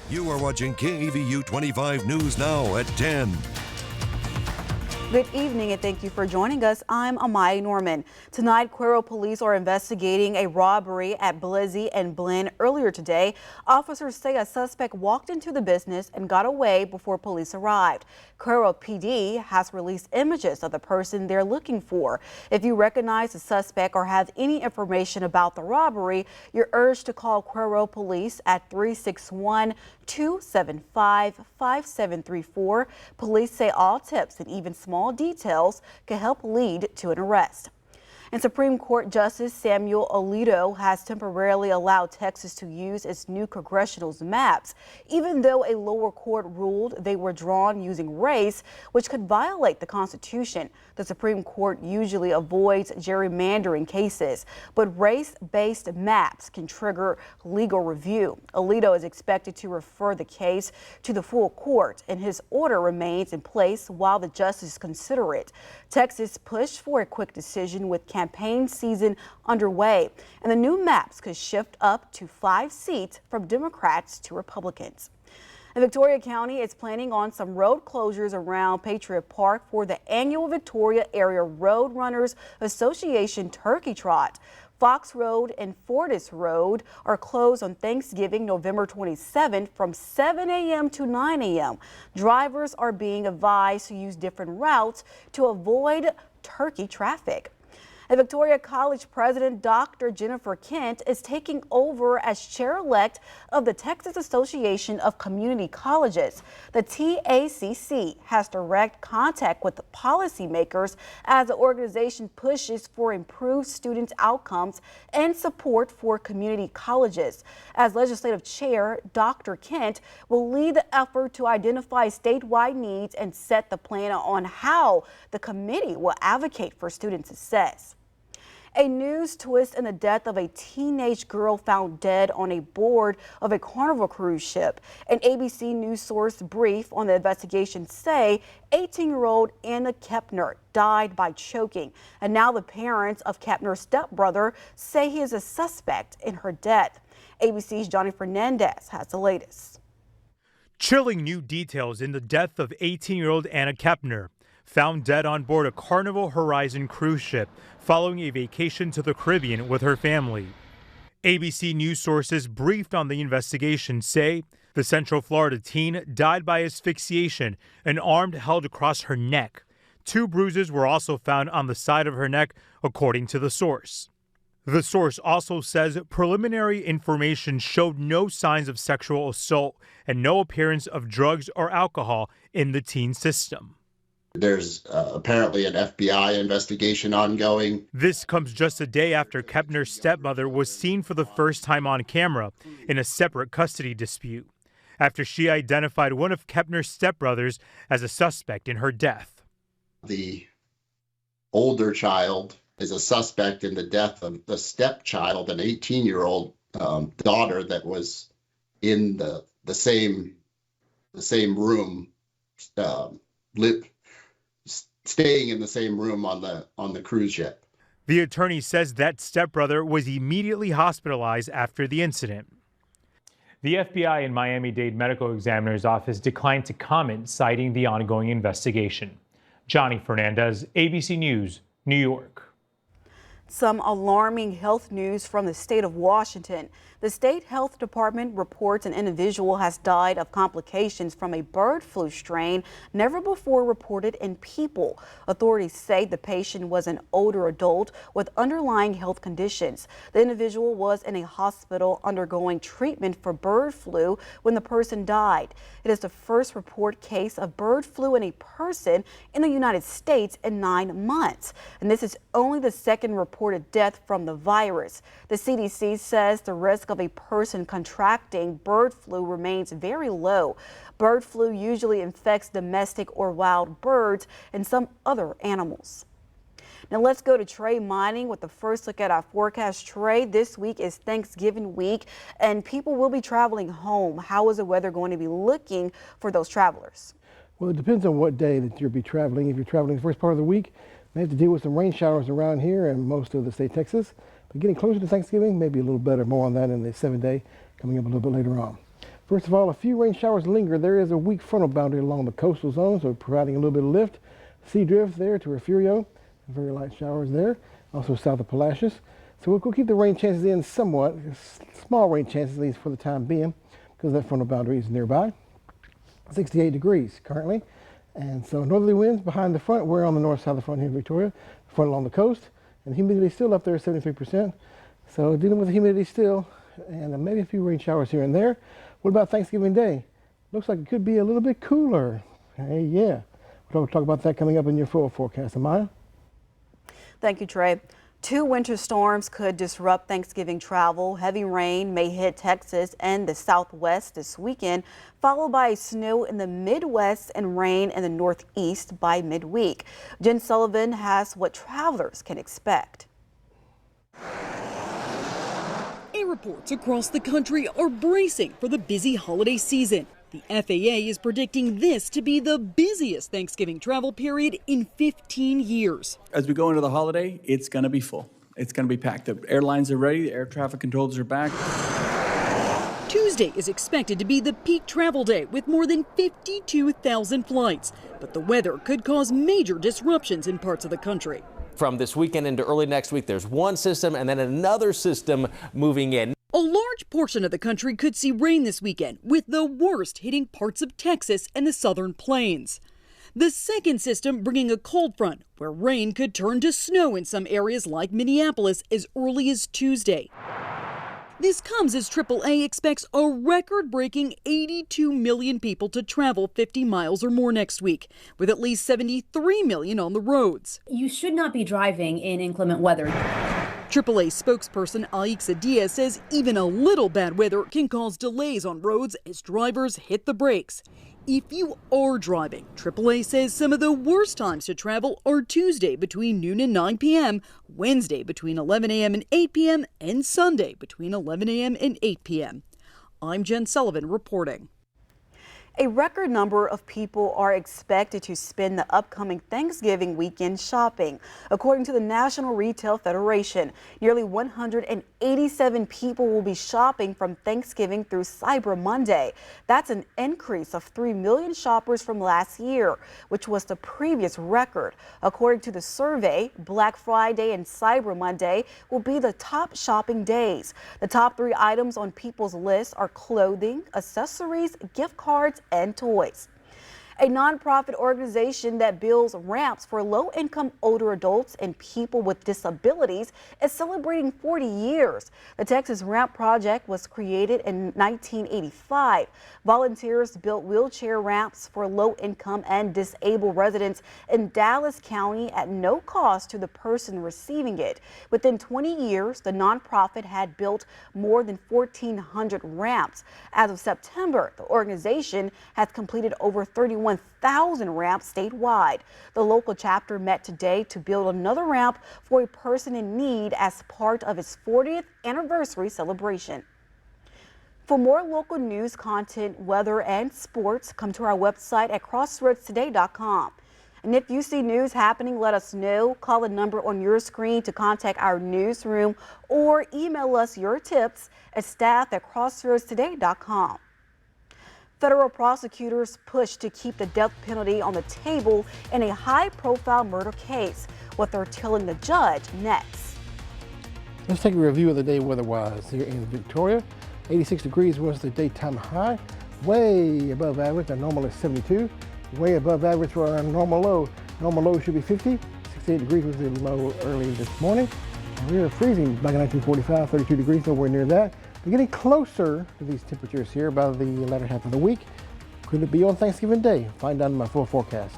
You are watching KVU 25 News Now at 10. Good evening and thank you for joining us. I'm Amaya Norman. Tonight, Cuero police are investigating a robbery at Blizzy and Blinn earlier today. Officers say a suspect walked into the business and got away before police arrived. Cuero PD has released images of the person they're looking for. If you recognize the suspect or have any information about the robbery, you're urged to call Cuero police at 361-275-5734. Police say all tips and even small details can help lead to an arrest. And Supreme Court Justice Samuel Alito has temporarily allowed Texas to use its new congressional maps, even though a lower court ruled they were drawn using race, which could violate the Constitution. The Supreme Court usually avoids gerrymandering cases, but race-based maps can trigger legal review. Alito is expected to refer the case to the full court, and his order remains in place while the justices consider it. Texas pushed for a quick decision with campaign season underway, and the new maps could shift up to 5 seats from Democrats to Republicans. And Victoria County is planning on some road closures around Patriot Park for the annual Victoria Area Road Runners Association Turkey Trot. Fox Road and Fortis Road are closed on Thanksgiving, November 27th from 7 a.m. to 9 a.m. Drivers are being advised to use different routes to avoid turkey traffic. And Victoria College President Dr. Jennifer Kent is taking over as chair-elect of the Texas Association of Community Colleges. The TACC has direct contact with the policymakers as the organization pushes for improved student outcomes and support for community colleges. As legislative chair, Dr. Kent will lead the effort to identify statewide needs and set the plan on how the committee will advocate for student success. A news twist in the death of a teenage girl found dead on a board of a Carnival cruise ship. An ABC News source brief on the investigation say 18-year-old Anna Kepner died by choking. And now the parents of Kepner's stepbrother say he is a suspect in her death. ABC's Johnny Fernandez has the latest. Chilling new details in the death of 18-year-old Anna Kepner, found dead on board a Carnival Horizon cruise ship following a vacation to the Caribbean with her family. ABC News sources briefed on the investigation say the Central Florida teen died by asphyxiation, an arm held across her neck. 2 bruises were also found on the side of her neck, according to the source. The source also says preliminary information showed no signs of sexual assault and no appearance of drugs or alcohol in the teen's system. There's apparently an FBI investigation ongoing. This comes just a day after Kepner's stepmother was seen for the first time on camera in a separate custody dispute, after she identified one of Kepner's stepbrothers as a suspect in her death. The older child is a suspect in the death of the stepchild, an 18-year-old daughter that was in the same room, staying in the same room on the cruise ship. The attorney says that stepbrother was immediately hospitalized after the incident. The FBI and Miami-Dade Medical Examiner's Office declined to comment, citing the ongoing investigation. Johnny Fernandez, ABC News, New York. Some alarming health news from the state of Washington. The state health department reports an individual has died of complications from a bird flu strain never before reported in people. Authorities say the patient was an older adult with underlying health conditions. The individual was in a hospital undergoing treatment for bird flu when the person died. It is the first report case of bird flu in a person in the United States in 9 months. And this is only the second reported death from the virus. The CDC says the risk of a person contracting bird flu remains very low. Bird flu usually infects domestic or wild birds and some other animals. Now let's go to Trey Mining with the first look at our forecast. Trey, this week is Thanksgiving week and people will be traveling home. How is the weather going to be looking for those travelers? Well, it depends on what day that you'll be traveling. If you're traveling the first part of the week, may have to deal with some rain showers around here and most of the state of Texas. But getting closer to Thanksgiving, maybe a little better. More on that in the 7-day coming up a little bit later on. First of all, a few rain showers linger. There is a weak frontal boundary along the coastal zone, so providing a little bit of lift. Sea drift there to Refugio. Very light showers there. Also south of Palacios. So we'll keep the rain chances in somewhat. Small rain chances, at least for the time being, because that frontal boundary is nearby. 68 degrees currently. And so northerly winds behind the front. We're on the north side of the front here in Victoria. Front along the coast. And humidity still up there, 73%. So dealing with the humidity still. And maybe a few rain showers here and there. What about Thanksgiving Day? Looks like it could be a little bit cooler. Hey, yeah. We'll talk about that coming up in your full forecast. Amaya? Thank you, Trey. 2 winter storms could disrupt Thanksgiving travel. Heavy rain may hit Texas and the Southwest this weekend, followed by snow in the Midwest and rain in the Northeast by midweek. Jen Sullivan has what travelers can expect. Airports across the country are bracing for the busy holiday season. The FAA is predicting this to be the busiest Thanksgiving travel period in 15 years. As we go into the holiday, it's going to be full. It's going to be packed. The airlines are ready. The air traffic controllers are back. Tuesday is expected to be the peak travel day with more than 52,000 flights. But the weather could cause major disruptions in parts of the country. From this weekend into early next week, there's one system and then another system moving in. A large portion of the country could see rain this weekend, with the worst hitting parts of Texas and the southern plains. The second system bringing a cold front, where rain could turn to snow in some areas like Minneapolis as early as Tuesday. This comes as AAA expects a record-breaking 82 million people to travel 50 miles or more next week, with at least 73 million on the roads. You should not be driving in inclement weather. AAA spokesperson Aixa Diaz says even a little bad weather can cause delays on roads as drivers hit the brakes. If you are driving, AAA says some of the worst times to travel are Tuesday between noon and 9 p.m., Wednesday between 11 a.m. and 8 p.m., and Sunday between 11 a.m. and 8 p.m. I'm Jen Sullivan reporting. A record number of people are expected to spend the upcoming Thanksgiving weekend shopping. According to the National Retail Federation, nearly 187 people will be shopping from Thanksgiving through Cyber Monday. That's an increase of 3 million shoppers from last year, which was the previous record. According to the survey, Black Friday and Cyber Monday will be the top shopping days. The top 3 items on people's list are clothing, accessories, gift cards, and toys. A nonprofit organization that builds ramps for low-income older adults and people with disabilities is celebrating 40 years. The Texas Ramp Project was created in 1985. Volunteers built wheelchair ramps for low-income and disabled residents in Dallas County at no cost to the person receiving it. Within 20 years, the nonprofit had built more than 1,400 ramps. As of September, the organization has completed over 31,000 ramps statewide. The local chapter met today to build another ramp for a person in need as part of its 40th anniversary celebration. For more local news, content, weather, and sports, come to our website at crossroadstoday.com. And if you see news happening, let us know. Call the number on your screen to contact our newsroom or email us your tips at staff@crossroadstoday.com. Federal prosecutors push to keep the death penalty on the table in a high-profile murder case. What they're telling the judge next. Let's take a review of the day weather-wise here in Victoria. 86 degrees was the daytime high, way above average. Our normal is 72, way above average for our normal low. Normal low should be 50. 68 degrees was the low early this morning. And we were freezing back in 1945, 32 degrees, nowhere near that. We're getting closer to these temperatures here by the latter half of the week. Could it be on Thanksgiving Day? Find out in my full forecast.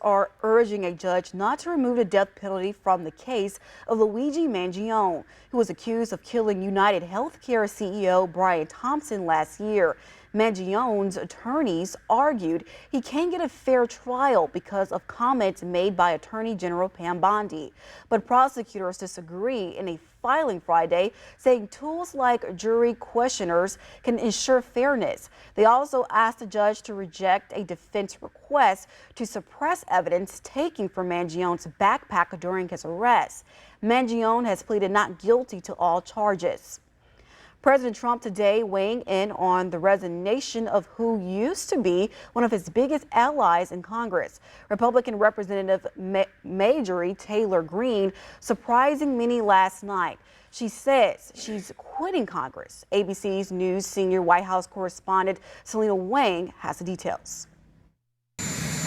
Are urging a judge not to remove the death penalty from the case of Luigi Mangione, who was accused of killing United Healthcare CEO Brian Thompson last year. Mangione's attorneys argued he can't get a fair trial because of comments made by Attorney General Pam Bondi. But prosecutors disagree in a filing Friday, saying tools like jury questioners can ensure fairness. They also asked the judge to reject a defense request to suppress evidence taken from Mangione's backpack during his arrest. Mangione has pleaded not guilty to all charges. President Trump today weighing in on the resignation of who used to be one of his biggest allies in Congress. Republican Representative Marjorie Taylor Greene surprising many last night. She says she's quitting Congress. ABC's News senior White House correspondent Selena Wang has the details.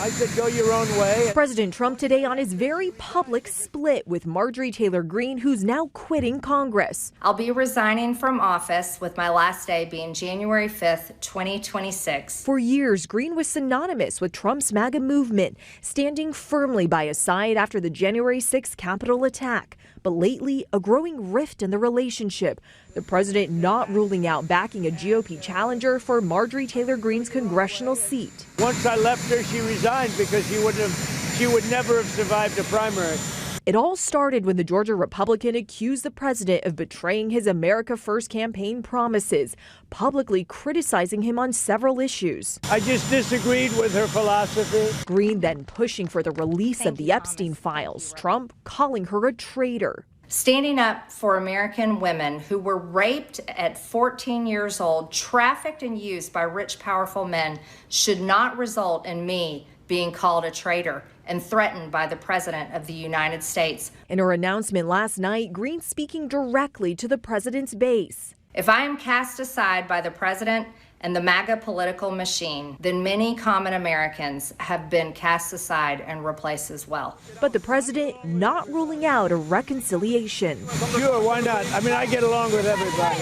I said go your own way. President Trump today on his very public split with Marjorie Taylor Greene, who's now quitting Congress. I'll be resigning from office with my last day being January 5th, 2026. For years, Greene was synonymous with Trump's MAGA movement, standing firmly by his side after the January 6th Capitol attack. But lately, a growing rift in the relationship. The president not ruling out backing a GOP challenger for Marjorie Taylor Greene's congressional seat. Once I left her, she resigned because she would never have survived a primary. It all started when the Georgia Republican accused the president of betraying his America First campaign promises, publicly criticizing him on several issues. I just disagreed with her philosophy. Greene then pushing for the release of the Epstein files, Trump calling her a traitor. Standing up for American women who were raped at 14 years old, trafficked and used by rich, powerful men should not result in me being called a traitor and threatened by the President of the United States. In her announcement last night, Greene speaking directly to the president's base. If I am cast aside by the President and the MAGA political machine, then many common Americans have been cast aside and replaced as well. But the president not ruling out a reconciliation. Sure, why not? I mean, I get along with everybody.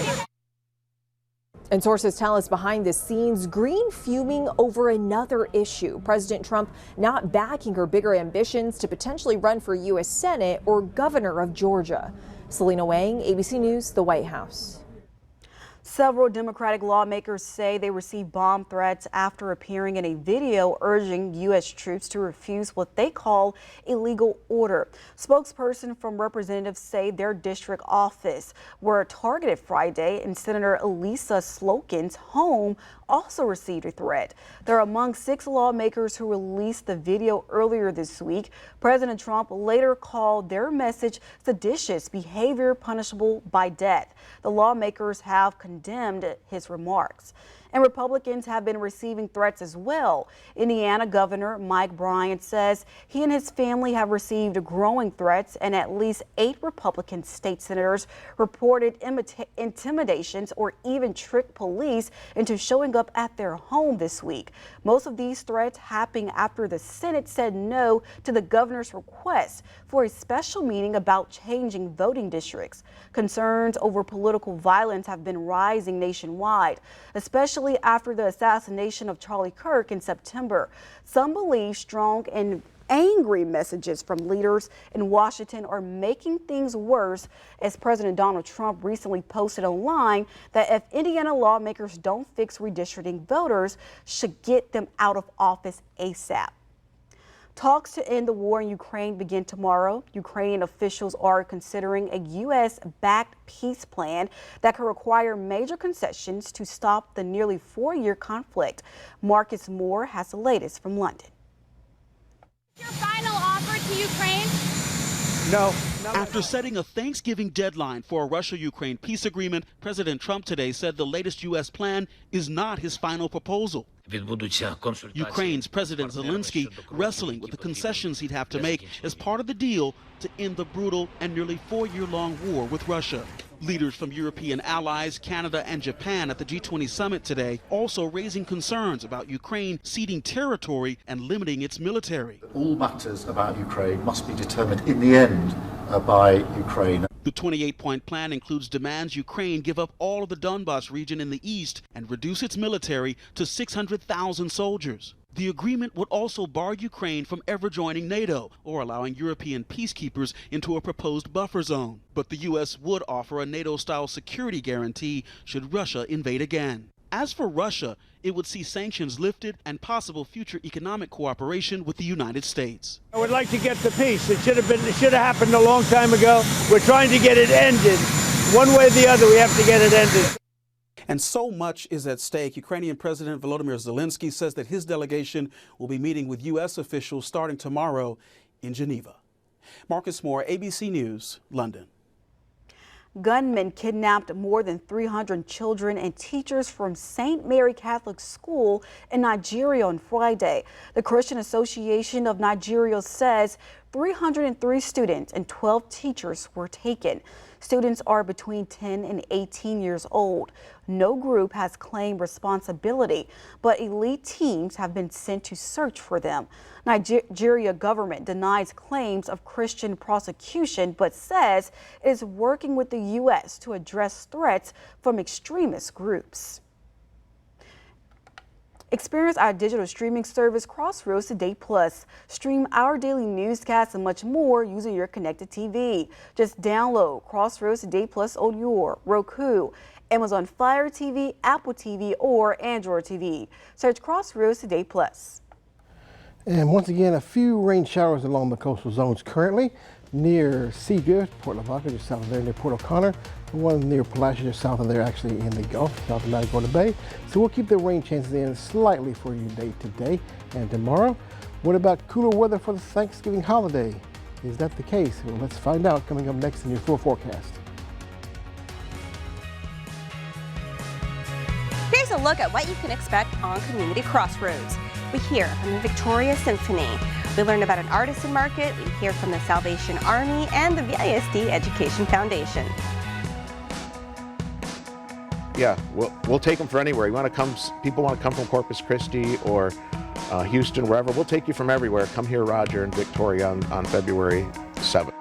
And sources tell us behind the scenes, Greene fuming over another issue. President Trump not backing her bigger ambitions to potentially run for U.S. Senate or governor of Georgia. Selena Wang, ABC News, the White House. Several Democratic lawmakers say they received bomb threats after appearing in a video urging U.S. troops to refuse what they call a legal order. Spokesperson from representatives say their district office were targeted Friday, and Senator Elisa Slotkin's home also received a threat. They're among 6 lawmakers who released the video earlier this week. President Trump later called their message seditious behavior punishable by death. The lawmakers have condemned his remarks. And Republicans have been receiving threats as well. Indiana Governor Mike Bryant says he and his family have received growing threats, and at least 8 Republican state senators reported intimidations or even tricked police into showing up at their home this week. Most of these threats happening after the Senate said no to the governor's request for a special meeting about changing voting districts. Concerns over political violence have been rising nationwide, especially after the assassination of Charlie Kirk in September. Some believe strong and angry messages from leaders in Washington are making things worse, as President Donald Trump recently posted online that if Indiana lawmakers don't fix redistricting, voters should get them out of office ASAP. Talks to end the war in Ukraine begin tomorrow. Ukrainian officials are considering a U.S.-backed peace plan that could require major concessions to stop the nearly 4-year conflict. Marcus Moore has the latest from London. Your final offer to Ukraine? No. After setting a Thanksgiving deadline for a Russia-Ukraine peace agreement, President Trump today said the latest U.S. plan is not his final proposal. Ukraine's President Zelensky wrestling with the concessions he'd have to make as part of the deal to end the brutal and nearly 4-year-long war with Russia. Leaders from European allies, Canada and Japan at the G20 summit today also raising concerns about Ukraine ceding territory and limiting its military. All matters about Ukraine must be determined in the end by Ukraine. The 28-point plan includes demands Ukraine give up all of the Donbas region in the east and reduce its military to 600,000 soldiers. The agreement would also bar Ukraine from ever joining NATO or allowing European peacekeepers into a proposed buffer zone. But the U.S. would offer a NATO-style security guarantee should Russia invade again. As for Russia, it would see sanctions lifted and possible future economic cooperation with the United States. I would like to get the peace. It should have happened a long time ago. We're trying to get it ended. One way or the other, we have to get it ended. And so much is at stake. Ukrainian President Volodymyr Zelensky says that his delegation will be meeting with U.S. officials starting tomorrow in Geneva. Marcus Moore, ABC News, London. Gunmen kidnapped more than 300 children and teachers from St. Mary Catholic School in Nigeria on Friday. The Christian Association of Nigeria says 303 students and 12 teachers were taken. Students are between 10 and 18 years old. No group has claimed responsibility, but elite teams have been sent to search for them. Nigeria government denies claims of Christian prosecution, but says it is working with the U.S. to address threats from extremist groups. Experience our digital streaming service Crossroads Today Plus. Stream our daily newscasts and much more using your connected TV. Just download Crossroads Today Plus on your Roku, Amazon Fire TV, Apple TV, or Android TV. Search Crossroads Today Plus. And once again, a few rain showers along the coastal zones currently near Seadrift, Port Lavaca, just south of there, near Port O'Connor. One near Palacios, just south of there, actually in the Gulf, south of Matagorda Bay. So we'll keep the rain chances in slightly for you today and tomorrow. What about cooler weather for the Thanksgiving holiday? Is that the case? Well, let's find out coming up next in your full forecast. Here's a look at what you can expect on Community Crossroads. We hear from the Victoria Symphony. We learn about an artisan market. We hear from the Salvation Army and the VISD Education Foundation. Yeah, we'll take them for anywhere. You want to come? People want to come from Corpus Christi or Houston, wherever. We'll take you from everywhere. Come here, Roger, and Victoria on February 7th.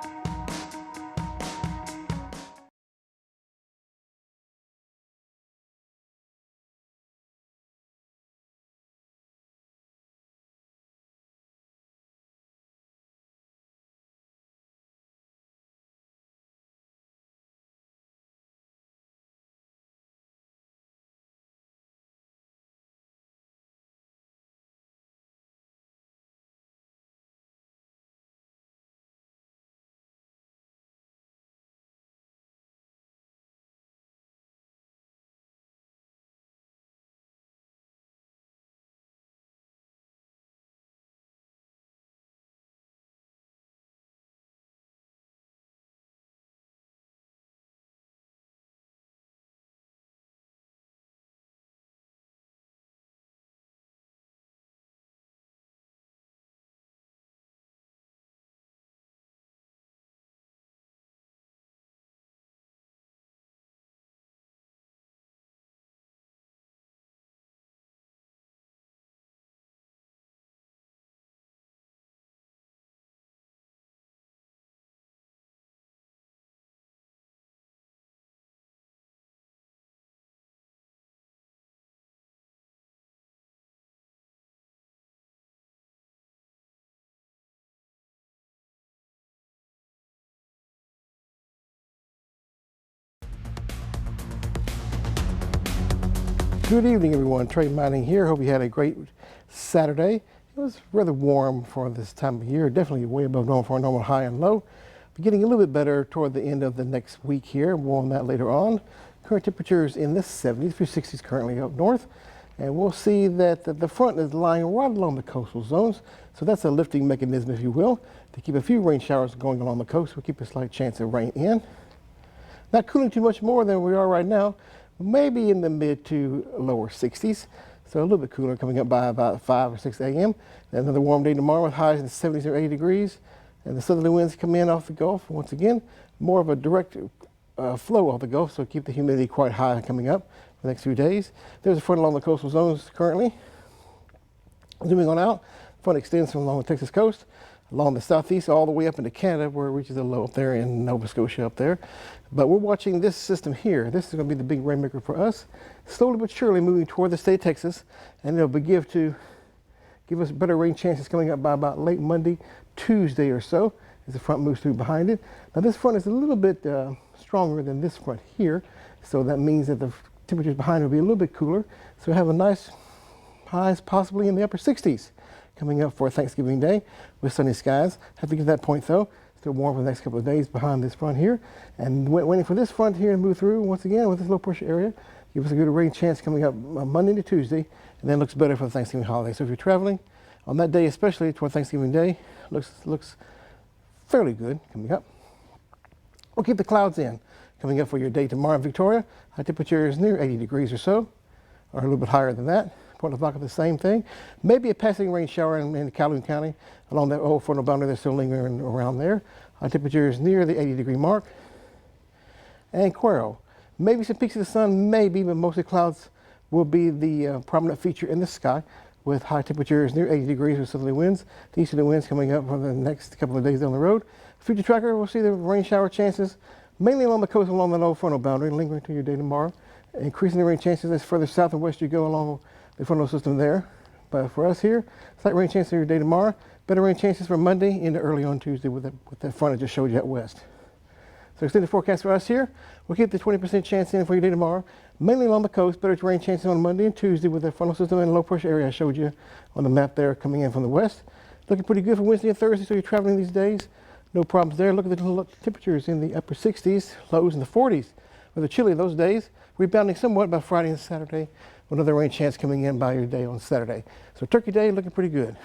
Good evening, everyone. Trey Mining here. Hope you had a great Saturday. It was rather warm for this time of year, definitely way above normal for a normal high and low. But getting a little bit better toward the end of the next week here. More on that later on. Current temperatures in the 70s through 60s currently up north. And we'll see that the front is lying right along the coastal zones. So that's a lifting mechanism, if you will, to keep a few rain showers going along the coast. We'll keep a slight chance of rain in. Not cooling too much more than we are right now. Maybe in the mid to lower 60s. So a little bit cooler coming up by about 5 or 6 a.m. Another warm day tomorrow with highs in the 70s or 80 degrees. And the southerly winds come in off the Gulf. Once again, more of a direct flow off the Gulf, so keep the humidity quite high coming up for the next few days. There's a front along the coastal zones currently. Zooming on out, the front extends from along the Texas coast, along the southeast, all the way up into Canada, where it reaches a low up there in Nova Scotia up there. But we're watching this system here. This is going to be the big rainmaker for us, slowly but surely moving toward the state of Texas, and it'll begin to give us better rain chances coming up by about late Monday, Tuesday or so as the front moves through behind it. Now this front is a little bit stronger than this front here, so that means that the temperatures behind it will be a little bit cooler. So we have a nice highs possibly in the upper 60s coming up for Thanksgiving Day with sunny skies. Have to get to that point though. Still warm for the next couple of days behind this front here. And waiting for this front here to move through once again with this low pressure area. Give us a good rain chance coming up Monday to Tuesday, and then looks better for the Thanksgiving holiday. So if you're traveling on that day, especially toward Thanksgiving Day, looks fairly good coming up. We'll keep the clouds in coming up for your day tomorrow in Victoria. High temperature is near 80 degrees or so, or a little bit higher than that. Port Lavaca, the same thing. Maybe a passing rain shower in Calhoun County along that old frontal boundary that's still lingering around there. High temperature is near the 80-degree mark. And Cuero, maybe some peaks of the sun, maybe, but mostly clouds will be the prominent feature in the sky with high temperatures near 80 degrees with southerly winds. The easterly winds coming up for the next couple of days down the road. Future tracker, we'll see the rain shower chances mainly along the coast along that old frontal boundary, lingering to your day tomorrow. Increasing the rain chances as further south and west you go along the frontal system there. But for us here, slight rain chances your day tomorrow. Better rain chances for Monday into early on Tuesday with that front I just showed you out west. So extended forecast for us here. We'll keep the 20% chance in for your day tomorrow, mainly along the coast. Better rain chances on Monday and Tuesday with the frontal system and low pressure area I showed you on the map there coming in from the west. Looking pretty good for Wednesday and Thursday, so you're traveling these days. No problems there. Look at the temperatures in the upper 60s, lows in the 40s. With the chilly those days, rebounding somewhat by Friday and Saturday. Another rain chance coming in by your day on Saturday. So Turkey Day looking pretty good.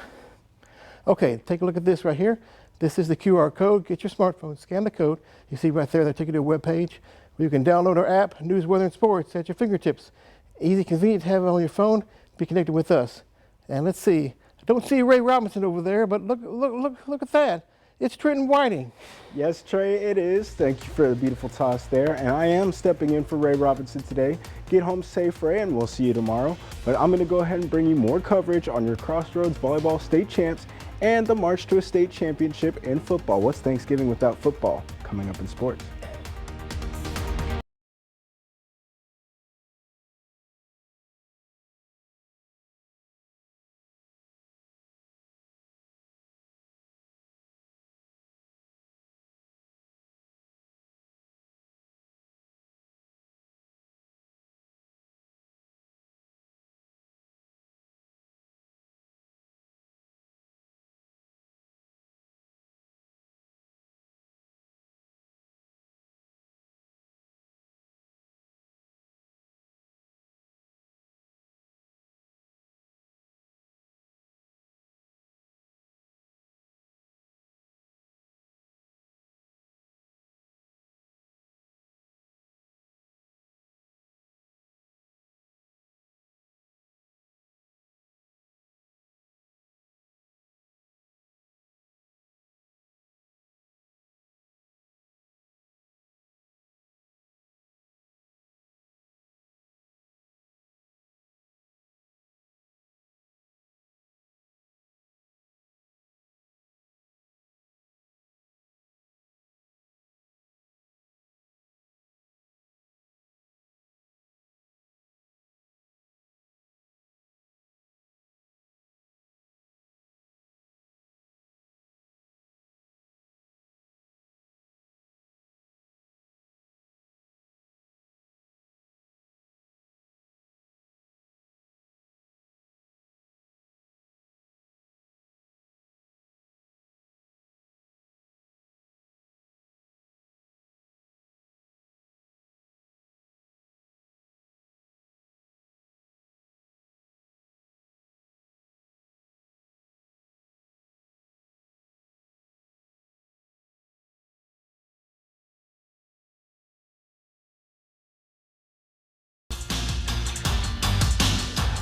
Okay, take a look at this right here. This is the QR code. Get your smartphone, scan the code. You see right there, they take you to a web page where you can download our app, News, Weather, and Sports at your fingertips. Easy, convenient to have it on your phone, be connected with us. And let's see, I don't see Ray Robinson over there, but look at that. It's Trenton Whiting. Yes, Trey, it is. Thank you for the beautiful toss there. And I am stepping in for Ray Robinson today. Get home safe, Ray, and we'll see you tomorrow. But I'm going to go ahead and bring you more coverage on your Crossroads Volleyball State Champs and the march to a state championship in football. What's Thanksgiving without football? Coming up in sports.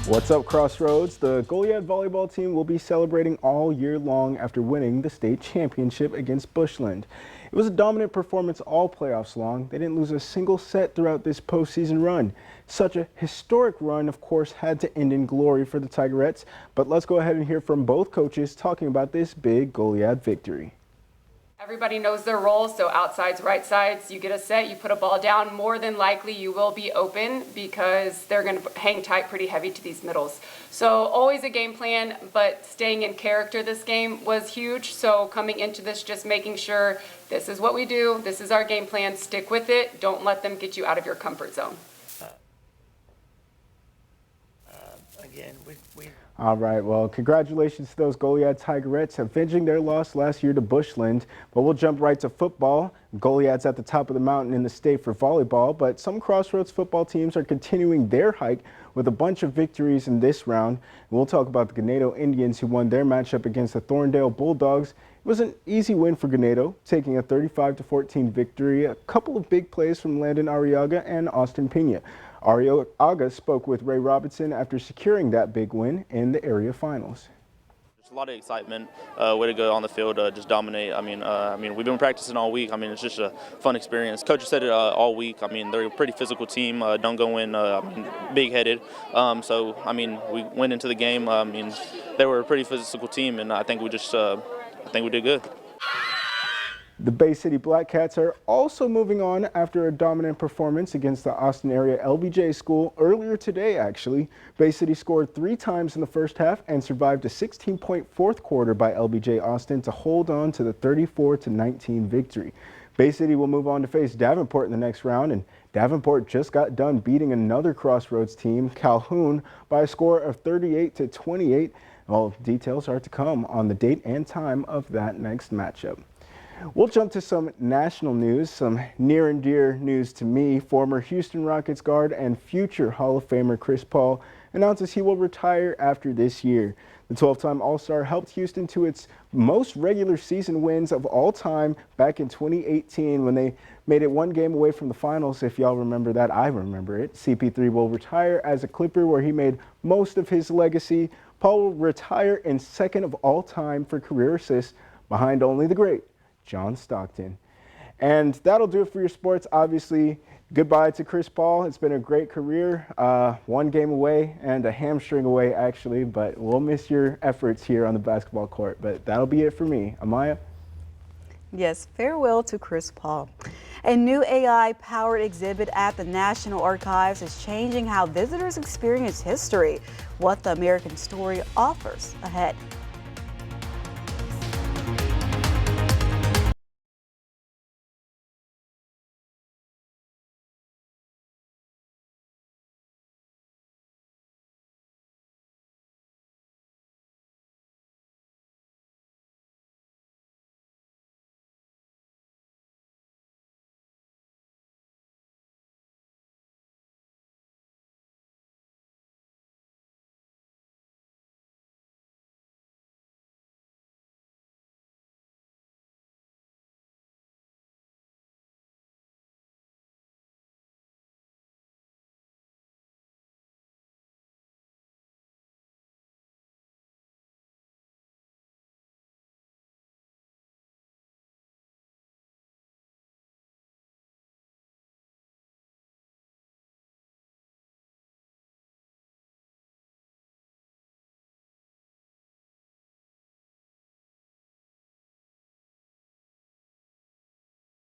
What's up, Crossroads? The Goliad volleyball team will be celebrating all year long after winning the state championship against Bushland. It was a dominant performance all playoffs long. They didn't lose a single set throughout this postseason run. Such a historic run, of course, had to end in glory for the Tigerettes. But let's go ahead and hear from both coaches talking about this big Goliad victory. Everybody knows their role, so outsides, right sides, you get a set, you put a ball down, more than likely you will be open because they're going to hang tight pretty heavy to these middles. So always a game plan, but staying in character this game was huge. So coming into this, just making sure this is what we do, this is our game plan, stick with it, don't let them get you out of your comfort zone. Again, All right, well, congratulations to those Goliad Tigerettes avenging their loss last year to Bushland. But we'll jump right to football. Goliad's at the top of the mountain in the state for volleyball, but some Crossroads football teams are continuing their hike with a bunch of victories in this round. And we'll talk about the Ganado Indians, who won their matchup against the Thorndale Bulldogs. It was an easy win for Ganado, taking a 35-14 victory. A couple of big plays from Landon Arriaga and Austin Pena. Arriaga spoke with Ray Robinson after securing that big win in the area finals. There's a lot of excitement, way to go on the field, just dominate. I mean, we've been practicing all week. I mean, it's just a fun experience. Coach said it all week. I mean, they're a pretty physical team. Don't go in big-headed. So, I mean, we went into the game. I mean, they were a pretty physical team, and I think we just, I think we did good. The Bay City Black Cats are also moving on after a dominant performance against the Austin area LBJ school earlier today, actually. Bay City scored 3 times in the first half and survived a 16-point fourth quarter by LBJ Austin to hold on to the 34-19 victory. Bay City will move on to face Davenport in the next round, and Davenport just got done beating another Crossroads team, Calhoun, by a score of 38-28. Well, details are to come on the date and time of that next matchup. We'll jump to some national news, some near and dear news to me. Former Houston Rockets guard and future Hall of Famer Chris Paul announces he will retire after this year. The 12-time All-Star helped Houston to its most regular season wins of all time back in 2018 when they made it 1 game away from the finals. If y'all remember that, I remember it. CP3 will retire as a Clipper where he made most of his legacy. Paul will retire in second of all time for career assists behind only the great John Stockton. And that'll do it for your sports. Obviously, goodbye to Chris Paul. It's been a great career. 1 game away and a hamstring away, actually, but we'll miss your efforts here on the basketball court. But that'll be it for me. Amaya? Yes, farewell to Chris Paul. A new AI-powered exhibit at the National Archives is changing how visitors experience history. What the American story offers ahead.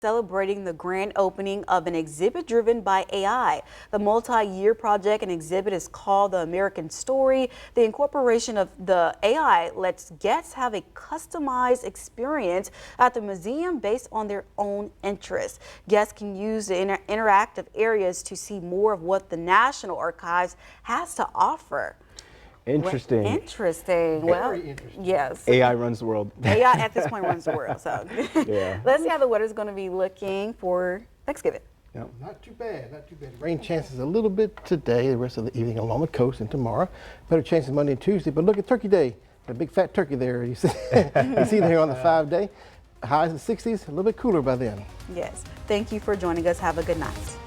Celebrating the grand opening of an exhibit driven by AI. The multi-year project and exhibit is called The American Story. The incorporation of the AI lets guests have a customized experience at the museum based on their own interests. Guests can use the interactive areas to see more of what the National Archives has to offer. Interesting. Interesting. Well, interesting. Yes. AI runs the world. AI at this point runs the world. So yeah. Let's see how the weather's going to be looking for Thanksgiving. No, not too bad, not too bad. Rain chances a little bit today, the rest of the evening along the coast, and tomorrow. Better chances Monday and Tuesday. But look at Turkey Day. The big fat turkey there. You see, you see there on the 5-day. Highs in the 60s, a little bit cooler by then. Yes. Thank you for joining us. Have a good night.